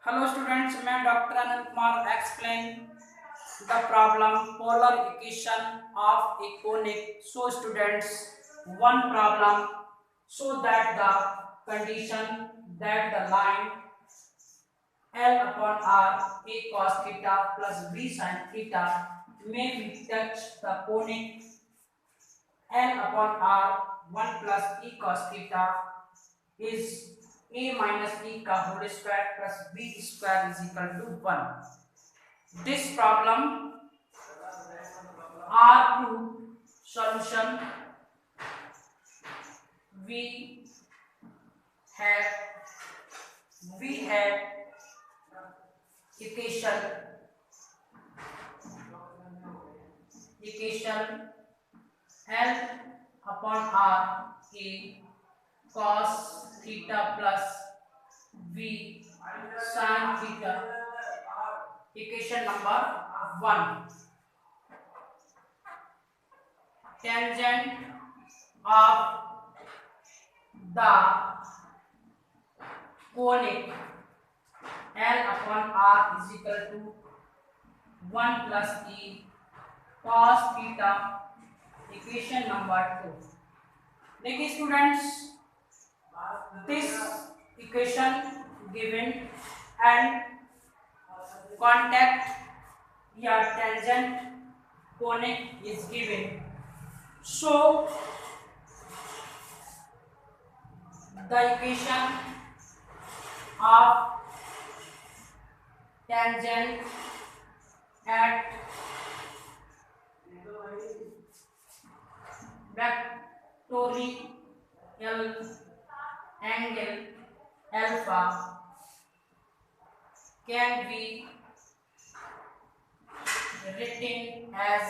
Hello students, मैं doctor Anant Kumar explain the problem polar equation of a conic. So students, one problem, so that the condition that the line L upon R a cos theta plus b sin theta may be touch the conic L upon R 1 plus e cos theta is a minus e का whole square plus b square is equal to 1. This problem are to solution. We have equation L upon R a cos theta plus v sin theta. Equation number 1. Tangent of the conic L upon R is equal to 1 plus e cos theta. Equation number 2. देखिए students, this equation given and contact या tangent conic is given. So the equation of tangent at vectorial angle alpha can be written as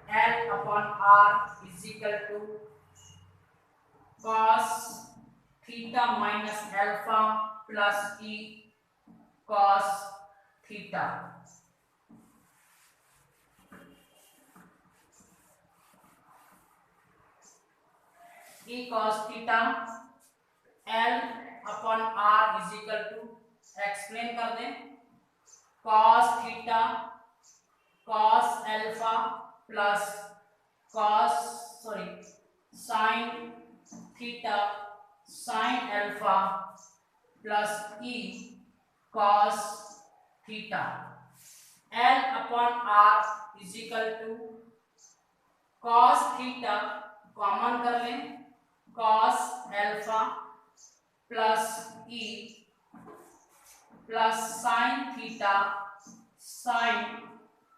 L upon R is equal to cos theta minus alpha plus e cos theta. E cos theta L upon R is equal to, explain कर दें, cos theta cos alpha plus sin theta sin alpha plus e cos theta. L upon R is equal to cos theta common कर लें, cos alpha plus e plus sin theta sin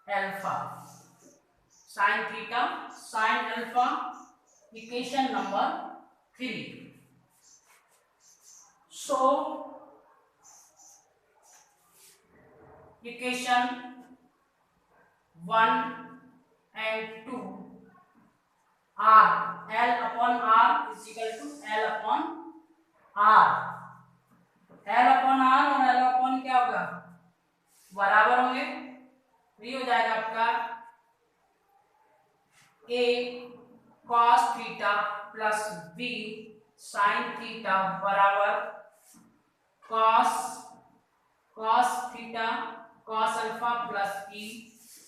alpha. Equation number 3. So equation 1 and 2 are L upon R is equal to L upon R. L upon R और L upon क्या होगा, बराबर होंगे. ये हो जाएगा आपका a cos theta plus b sin theta बराबर cos theta cos alpha plus e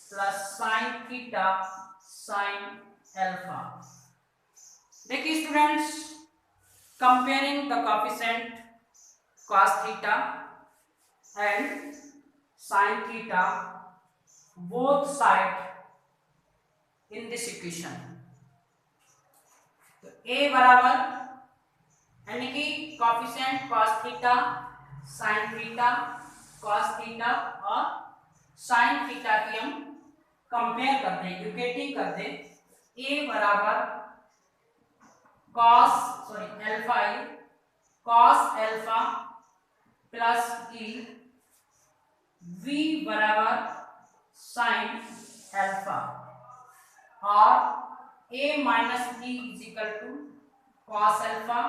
plus sin theta sin alpha. देखिए students, comparing the coefficient cos theta and sin theta both side in this equation. तो a बराबर यानी कि coefficient cos theta sin theta cos theta और sin theta की हम compare करते हैं, इक्वेटिंग करते हैं. a बराबर cos alpha plus e, v बराबर sin alpha और a minus e is equal to cos alpha,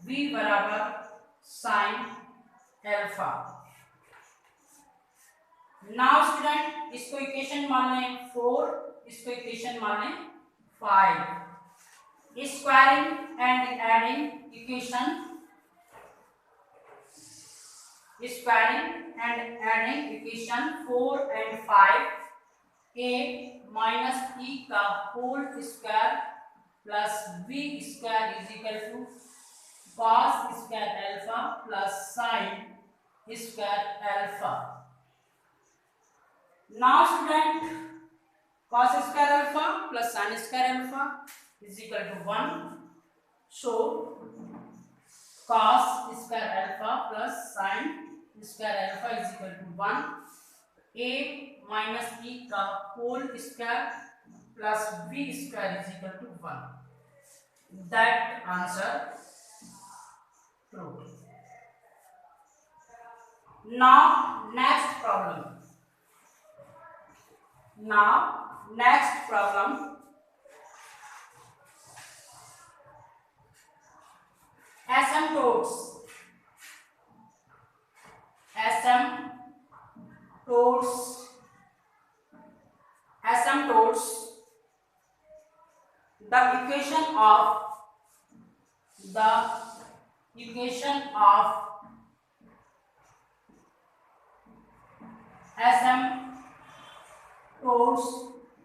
v बराबर sin alpha. नाउ स्टूडेंट, इसको इक्वेशन मान लें 4, इसको इक्वेशन मान लें 5. Squaring and adding equation squaring and adding equation 4 and 5, a minus e का whole square plus b square is equal to cos square alpha plus sin square alpha. Now student, cos square alpha plus sin square alpha is equal to 1. So cos square alpha plus sin square alpha is equal to 1. A minus e का whole square plus b square is equal to 1. That answer true. Now next problem. Asymptotes. The equation of asymptotes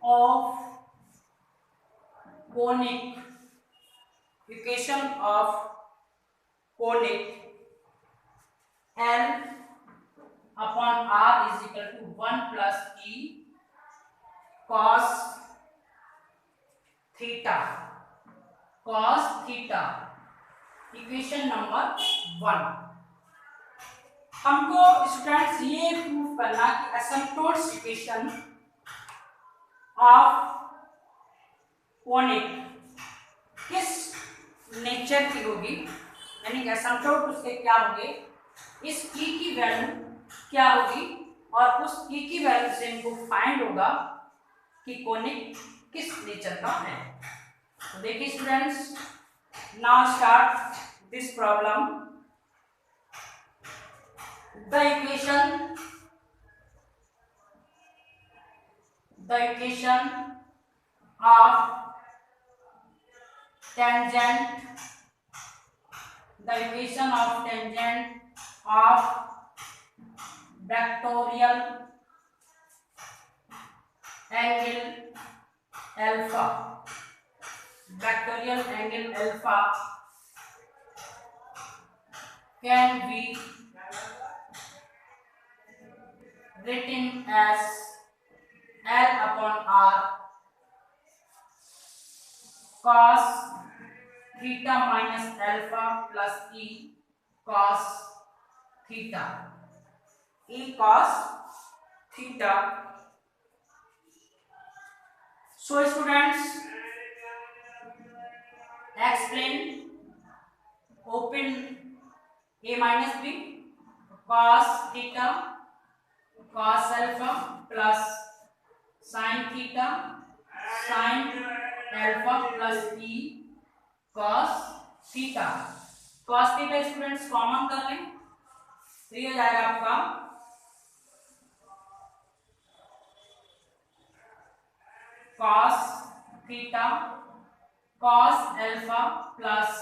of conic. Equation of conic L upon R is equal to 1 plus E cos theta. Equation number 1. हमको students ये prove करना कि asymptotes equation of conic किस nature की होगी, यानी asymptote उसके क्या होंगे, इस ई की वैल्यू क्या होगी, और उस ई की वैल्यू से इनको फाइंड होगा कि कोनिक किस नेचर का है. तो देखिए students, now start this problem. The equation of tangent of vectorial angle alpha can be written as L upon R cos theta minus alpha plus E cos theta. So students, explain, open A minus B, cos theta cos alpha plus sin theta sin alpha plus E cos theta. cos theta students common कर लें तो ये हो जाएगा आपका cos theta cos alpha plus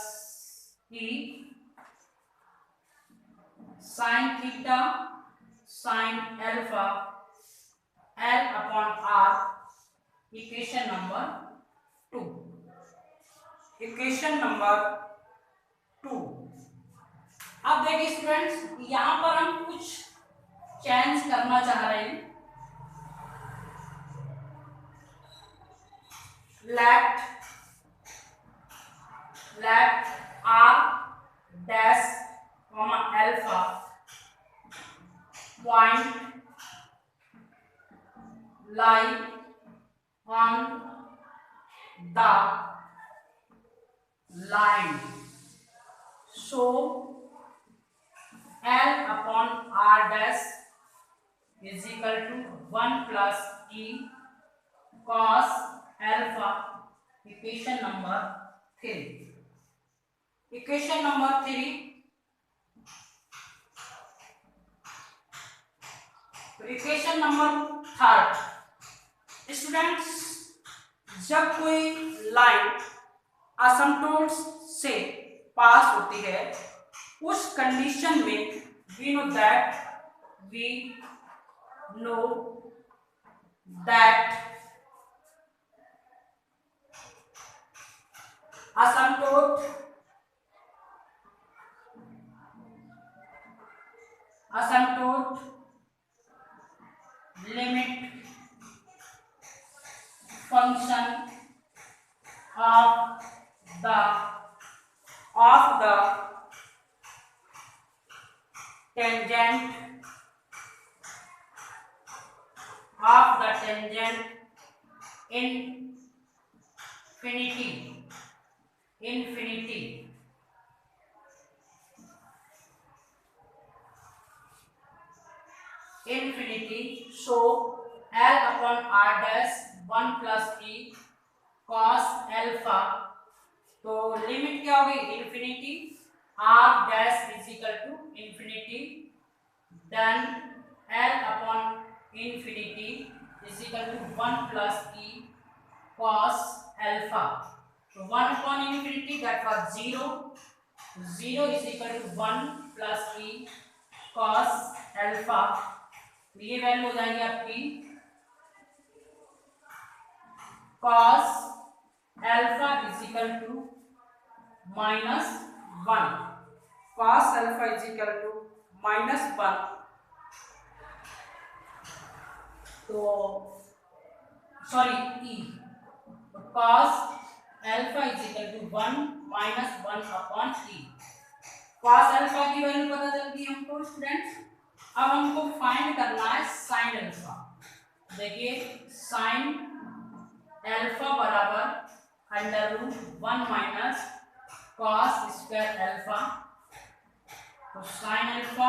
E sin theta sin alpha L upon R. Equation number 2. अब देखिए students, यहां पर हम कुछ चेंज करना चाह रहे हैं. let R dash alpha point lie on the line. So L upon R dash is equal to 1 plus E cos alpha. Equation number 3. Equation number 3. Equation number 3. Students, जब कोई लाइन असिम्प्टोट्स से पास होती है, उस कंडीशन में we know that we know that asymptote limit function of the tangent infinity so L upon R dash 1 plus e cos alpha तो limit क्या होगी infinity r dash is equal to infinity then L upon infinity is equal to 1 plus e cos alpha तो 1 upon infinity that was 0 is equal to 1 plus e cos alpha ये value हो जाएगी आपकी cos alpha is equal to minus 1 cos alpha is equal to minus 1 तो sorry e cos alpha is equal to 1 minus 1 upon e cos alpha की value पता चल गई हमको स्टूडेंट्स अब हमको फाइंड करना है sin alpha देखिए sin alpha बराबर under root 1 minus cos square alpha तो sin alpha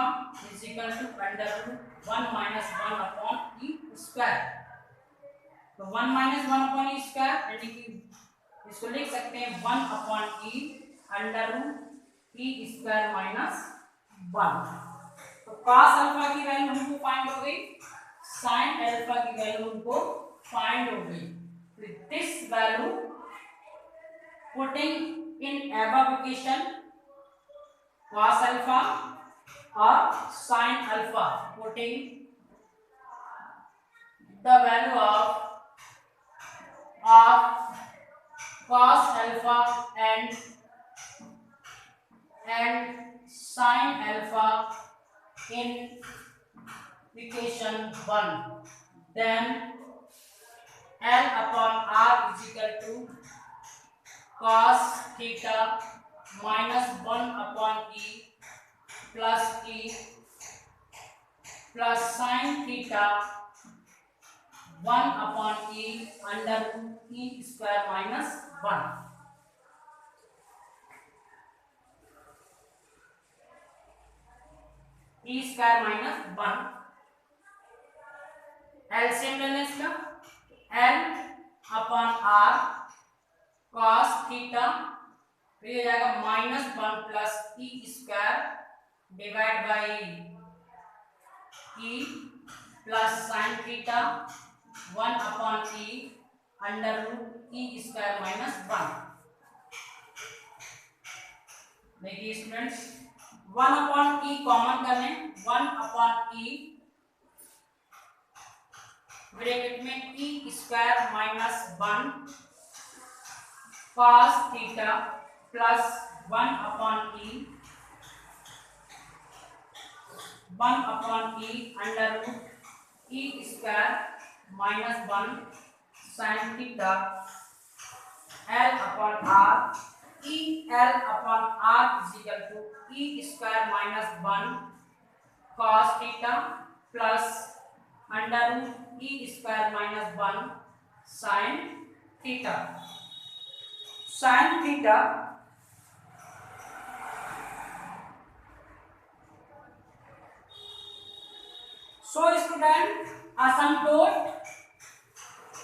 is equal to under root 1 minus 1 upon e square तो 1 माइनस 1 अपॉन e स्क्वायर यानी कि इसको लिख सकते हैं 1 upon e under root e square minus 1 तो cos अल्फा की वैल्यू हमको फाइंड हो गई sin अल्फा की वैल्यू हमको फाइंड हो गई with this value putting in above equation cos alpha or sin alpha putting the value of cos alpha and sin alpha in equation 1 then L upon R is equal to cos theta minus 1 upon e plus sin theta 1 upon e under root e square minus 1 e square minus 1 LCM लेना इसका L upon R cos theta तो ये जाएगा minus 1 plus e square divide by e plus sin theta 1 upon e under root e square minus 1 देखिए students 1 upon e common कर लें 1 upon e bracket में e square minus 1 cos theta plus 1 upon e under root e square minus 1 sin theta L upon R e L upon R is equal to e square minus 1 cos theta plus under root e square minus 1 sin theta so student asymptote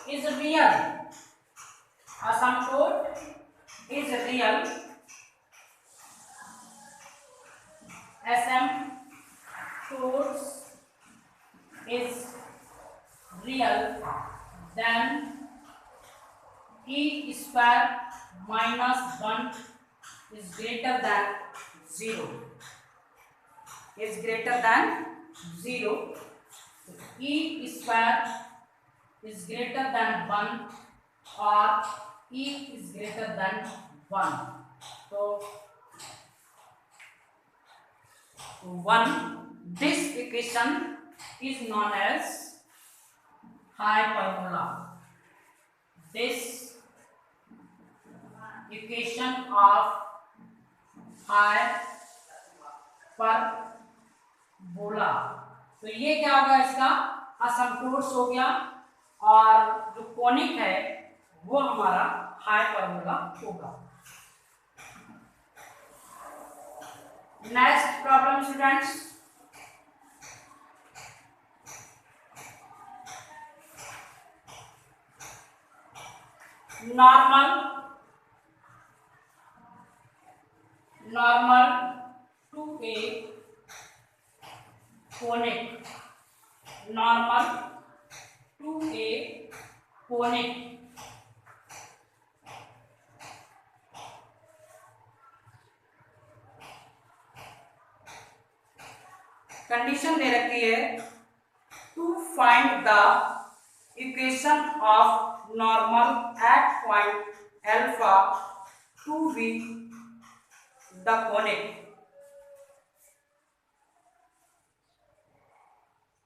is real asymptote is real asymptotes is real then e square minus 1 is greater than 0 is greater than 0, e square is greater than 1 or e is greater than 1. So 1, this equation is known as hyperbola. This equation of hyperbola, तो ये क्या होगा, इसका असमकोण हो गया और जो conic है वो हमारा हाइपरबोला होगा। Next problem students, normal to a conic, normal to a conic condition दे रखी है to find the equation of normal at point alpha to be the conic,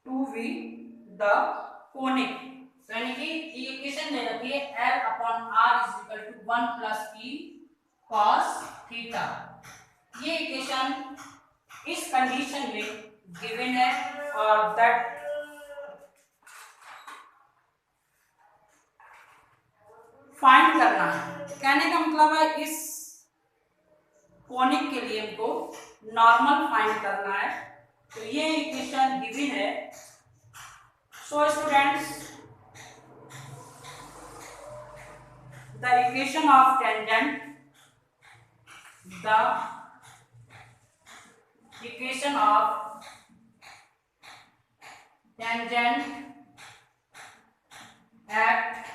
to be the conic, यानी कि equation दे रखी है L upon R is equal to 1 plus E cos theta. ये equation इस कंडीशन में गिवन है और दैट फाइंड करना है। कहने का मतलब है इस कोनिक के लिए हमको नॉर्मल फाइंड करना है, तो ये इक्वेशन गिवन है। So students, the equation of tangent, the equation of tangent at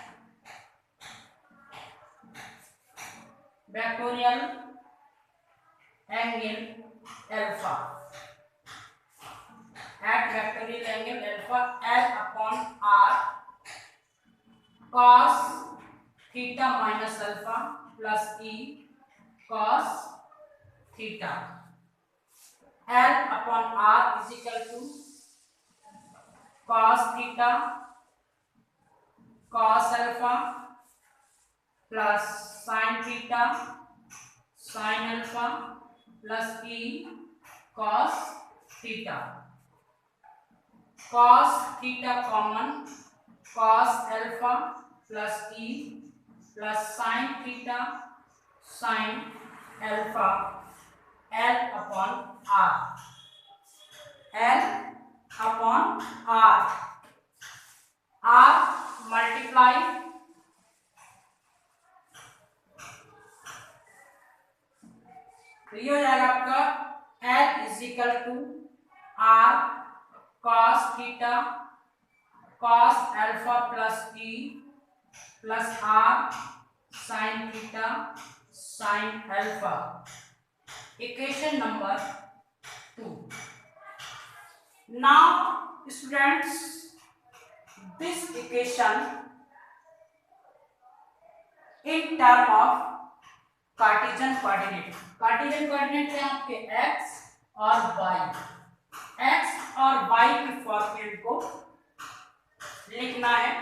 vectorial angle alpha, at vectorial angle alpha L upon R cos theta minus alpha plus E cos theta, L upon R is equal to cos theta cos alpha plus sin theta sin alpha plus E cos theta, cos theta common, cos alpha plus E plus sin theta sin alpha, L upon R, L upon R, R multiply तो ये हो जाएगा आपका L is equal to R cos theta cos alpha plus E plus R sin theta sin alpha, equation number 2। Now students, this equation in term of Cartesian coordinate, Cartesian coordinate है आपके x और y, x और y की form को लिखना है।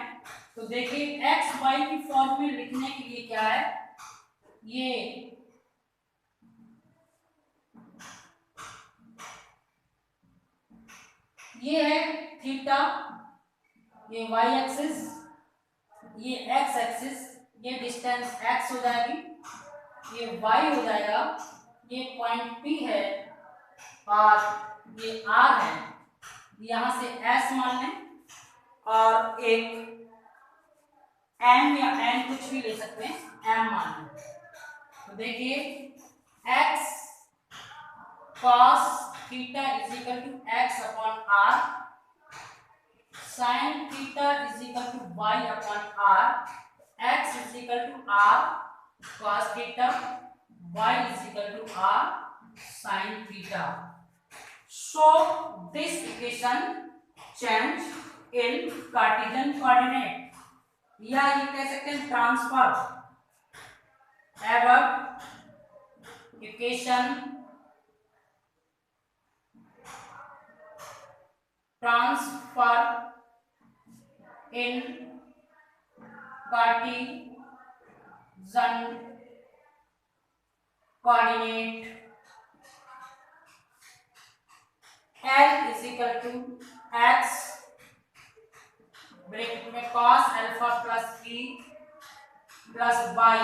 तो देखिए x y की फॉर्म में लिखने के लिए क्या है, ये है थीटा, ये y एक्सिस, ये x एक्सिस, ये डिस्टेंस x हो जाएगी, ये y हो जाएगा, ये पॉइंट P है और ये R है, यहाँ से S मान लें और एक M या N कुछ भी ले सकते हैं, M मान लें। तो देखिए x cos theta is equal to x upon R, sin theta is equal to y upon R, x is equal to R cos theta, y is equal to R sin theta. So this equation change in Cartesian coordinate, या ये कह सकते हैं transfer एवं equation transfer in Cartesian coordinate L is equal to x bracket में cos alpha plus e plus y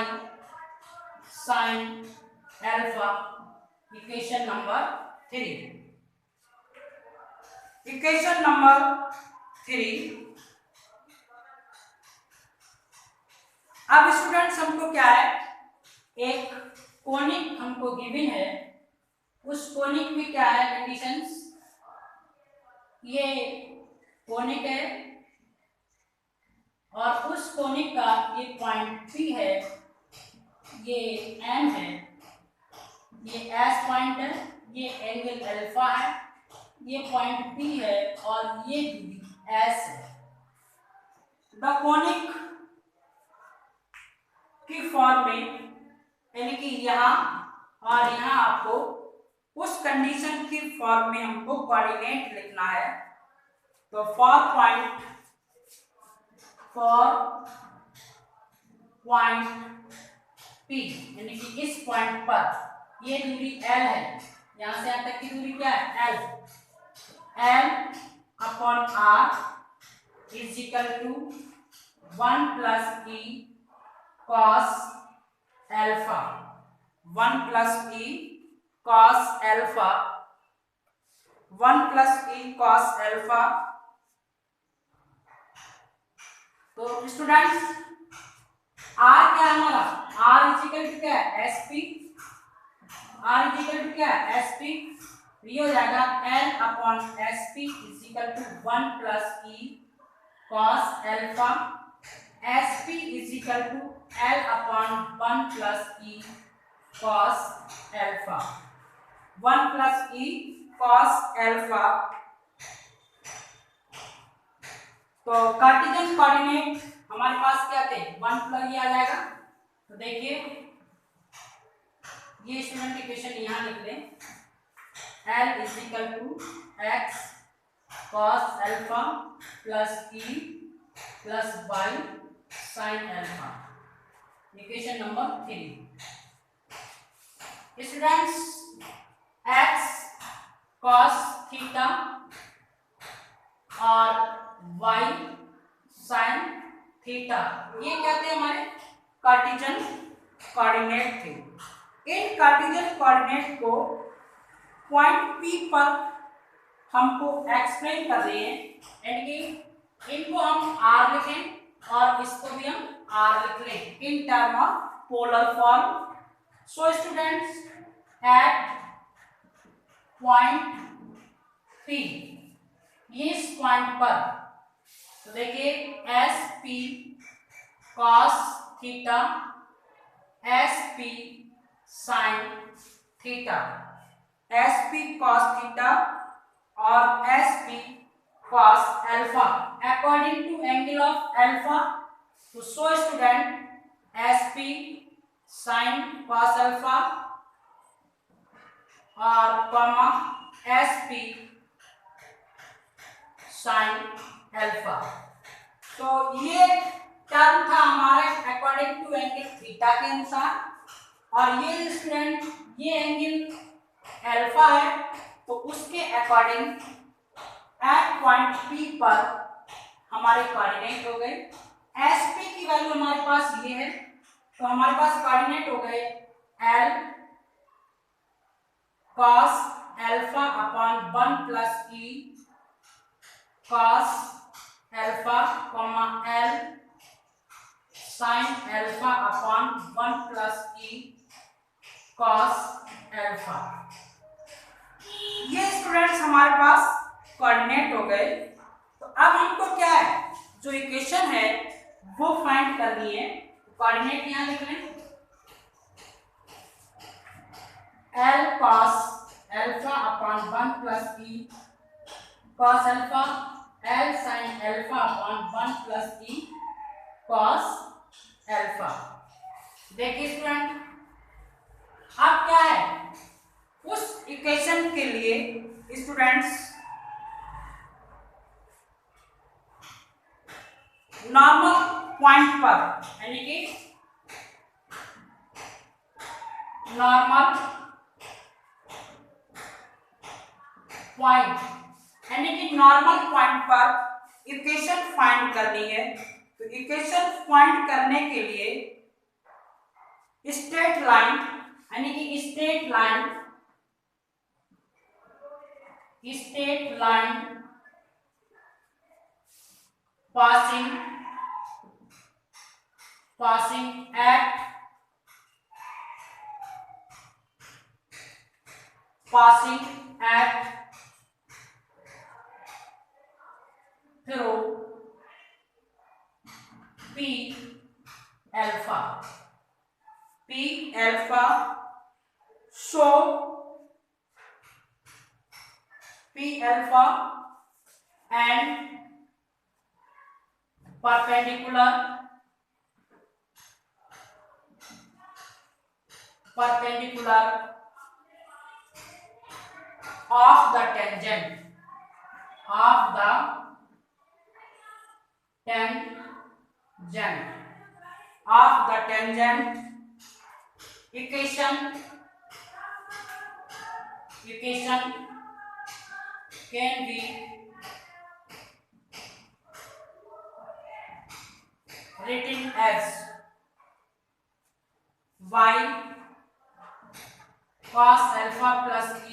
sin alpha, equation number 3। Equation number 3, अब students हमको क्या है, एक कोनिक हमको गिवन है, उस कोनिक में क्या है कंडीशंस, ये कोनिक है और उस कोनिक का ये पॉइंट P है, ये M है, ये S पॉइंट है, ये एंगल अल्फा है, ये पॉइंट P है और ये दूरी S है। द कोनिक की फॉर्म में, यानी कि यहाँ और यहाँ आपको उस कंडीशन की फॉर्म में हमको कोऑर्डिनेट लिखना है। तो फॉर पॉइंट P, यानी कि इस पॉइंट पर ये दूरी L है, यहाँ से यहाँ तक की दूरी क्या है L, L upon R is equal to 1 plus E cos alpha, 1 plus E cos alpha, 1 plus E cos alpha. तो स्टूडेंट्स R क्या है हमारा, R इज इक्वल टू क्या है SP, R is equal to क्या है SP, ये हो जाएगा L upon SP is equal to 1 plus E cos alpha, SP is equal to L upon 1 plus E cos alpha, 1 plus E cos alpha. तो Cartesian coordinate हमारे पास क्या थे, 1 प्लस ये आ जाएगा। तो देखिए ये स्टूडेंट इक्वेशन यहाँ लिख लें, L is equal to x cos alpha plus E plus y sin alpha, equation number 3। Students x cos theta और y sin थीटा, ये क्या थे हमारे कार्टेशियन कोऑर्डिनेट थे। इन कार्टेशियन कोऑर्डिनेट को पॉइंट P पर हमको एक्सप्लेन कर रहे हैं, यानी कि इनको हम R लिखें और इसको भी हम R लिख लें in term of polar form. So students at point P, ये इस पॉइंट पर, तो देखिए SP cos theta, SP sin theta, SP cos theta और SP cos alpha according to angle of alpha. तो so student SP sin cos alpha और comma SP sin alpha. तो ये टर्म था हमारे अकॉर्डिंग टू एंगल थीटा के अनुसार, और ये स्टूडेंट ये एंगल अल्फा है, तो उसके अकॉर्डिंग एट पॉइंट P पर हमारे कोऑर्डिनेट हो गए। SP की वैल्यू हमारे पास ये है, तो हमारे पास कोऑर्डिनेट हो गए L cos alpha upon 1 plus E cos alpha comma L sin alpha upon 1 plus E cos alpha. ये स्टूडेंट्स हमारे पास कोऑर्डिनेट हो गए। तो अब हमको क्या है, जो इक्वेशन है वो फाइंड करनी है। कोऑर्डिनेट यहाँ लिख लें, L cos alpha alpha upon 1 plus E cos alpha, L sine alpha upon 1 plus E cos alpha. देखिए स्टूडेंट, अब क्या है, उस इक्वेशन के लिए स्टूडेंट्स नॉर्मल पॉइंट पर, यानी कि नॉर्मल पॉइंट, यानी कि नॉर्मल पॉइंट पर इक्वेशन फाइंड करनी है। तो इक्वेशन फाइंड करने के लिए स्ट्रेट लाइन, यानी कि straight line passing at through P alpha, so P alpha and perpendicular of the tangent equation can be written as y cos alpha plus e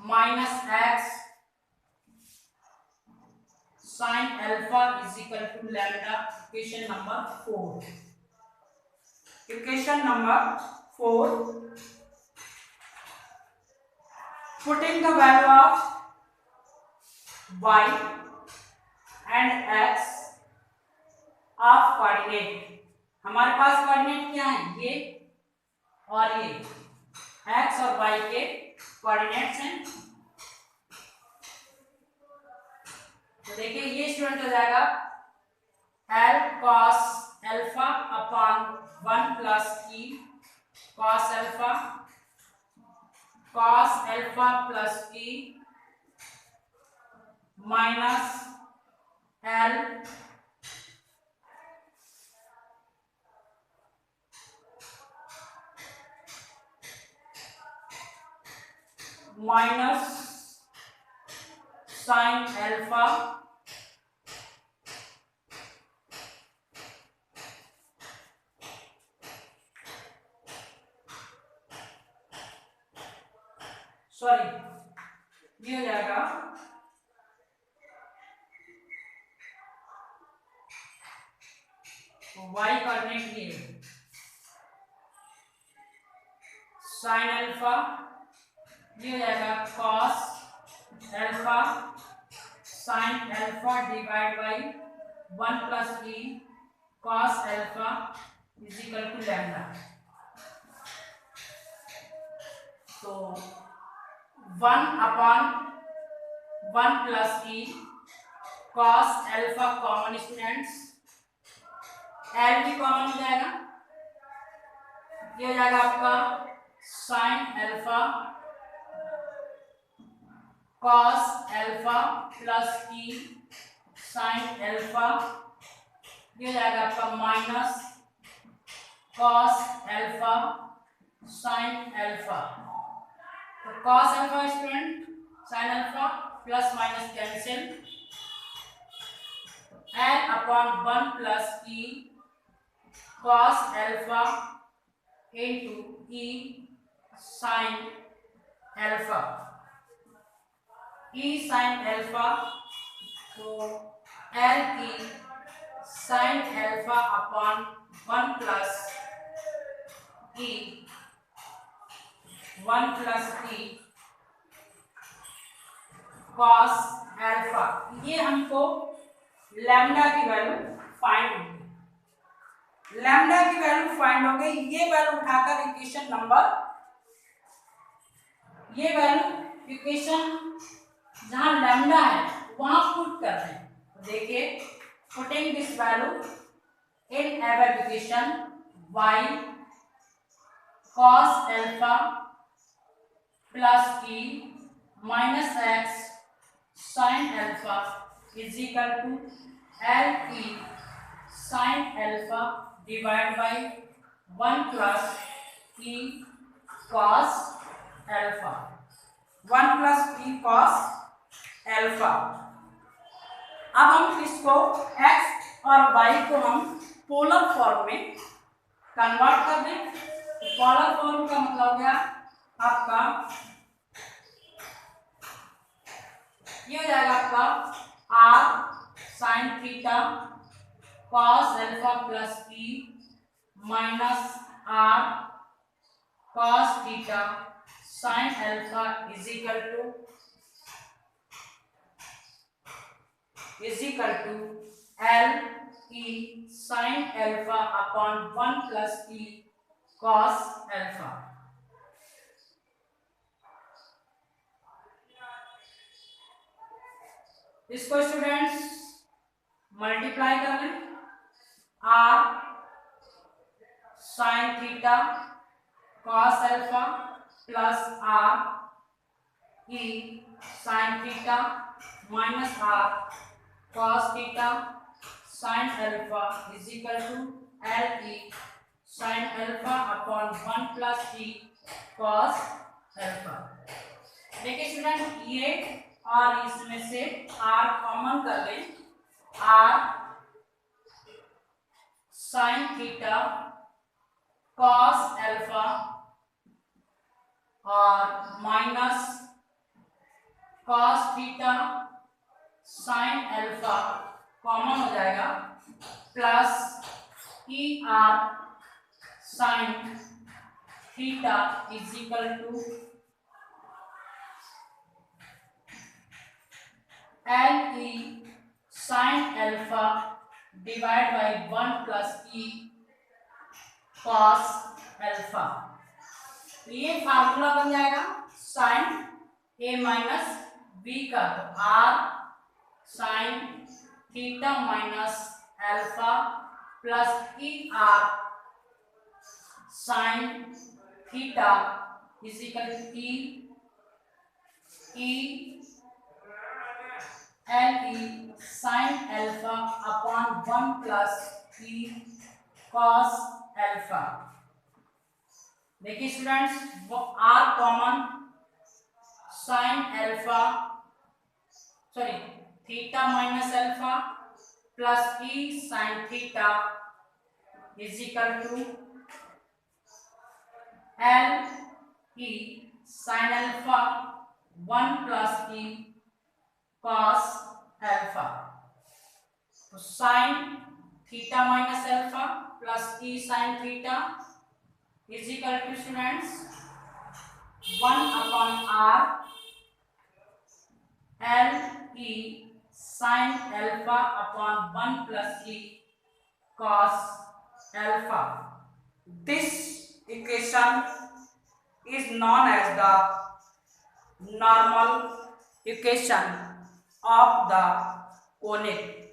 minus x sin alpha is equal to lambda। equation number 4, putting the value of y and x of coordinate, हमारे पास coordinate क्या है, ये और ये x और y के coordinates हैं। तो देखिए ये स्टूडेंट हो जाएगा l cos alpha upon 1 plus e cos alpha plus e minus l minus sine alpha sorry ये हो जाएगा y कोऑर्डिनेट ये साइन अल्फा, ये हो जाएगा cos alpha sine alpha divide by 1 plus e cos अल्फा इज इक्वल टू लैम्डा। तो 1 upon 1 plus e cos alpha common students, L भी कॉमन हो जाएगा, ये हो जाएगा आपका sine alpha cos alpha plus e sign alpha, ये हो जाएगा आपका minus cos alpha sine alpha. तो cos alpha student sine alpha plus minus cancel, n upon 1 plus e cos alpha into e sine alpha, e sine alpha, तो l की sine alpha upon 1 plus e 1 plus e cos alpha, ये हमको lambda की value find होगी। Lambda की value find हो गई, ये वैल्यू उठाकर इक्वेशन नंबर ये वैल्यू इक्वेशन जहां लैम्डा है वहां पुट कर रहे हैं। तो देखिए putting this value in above equation y cos alpha plus e minus x sin alpha is equal to L E sin alpha divide by 1 plus e cos alpha 1 plus e cos alpha. अब हम इसको x और y को हम polar form में convert कर दें। तो पोलर फॉर्म का मतलब हो गया आपका ये हो जाएगा आपका r sin theta cos alpha plus e minus r cos theta sin alpha is equal to L E sin alpha upon 1 plus e cos alpha. इसको स्टूडेंट्स मल्टीप्लाई कर लें। r sin theta cos alpha plus r e sin theta minus r cos theta sin alpha is equal to L E sin alpha upon 1 plus e cos alpha. देखिए student ये और इसमें से r common कर लें। r sin theta cos alpha और minus cos theta sin alpha common हो जाएगा plus E R sin theta is equal to L E sin alpha divide by 1 plus E cos alpha. तो ये formula बन जाएगा sin a minus b का। तो r sin theta minus alpha plus E R sin theta is equal to E L E sin alpha upon 1 plus E cos alpha. देखिए students वो r common sin alpha sorry theta minus alpha plus E sin theta is equal to L E sin alpha 1 plus E cos alpha. तो sin theta minus alpha plus E sin theta is equal to students 1 upon r L E sin alpha upon 1 plus E cos alpha. This equation is known as the normal equation of the conic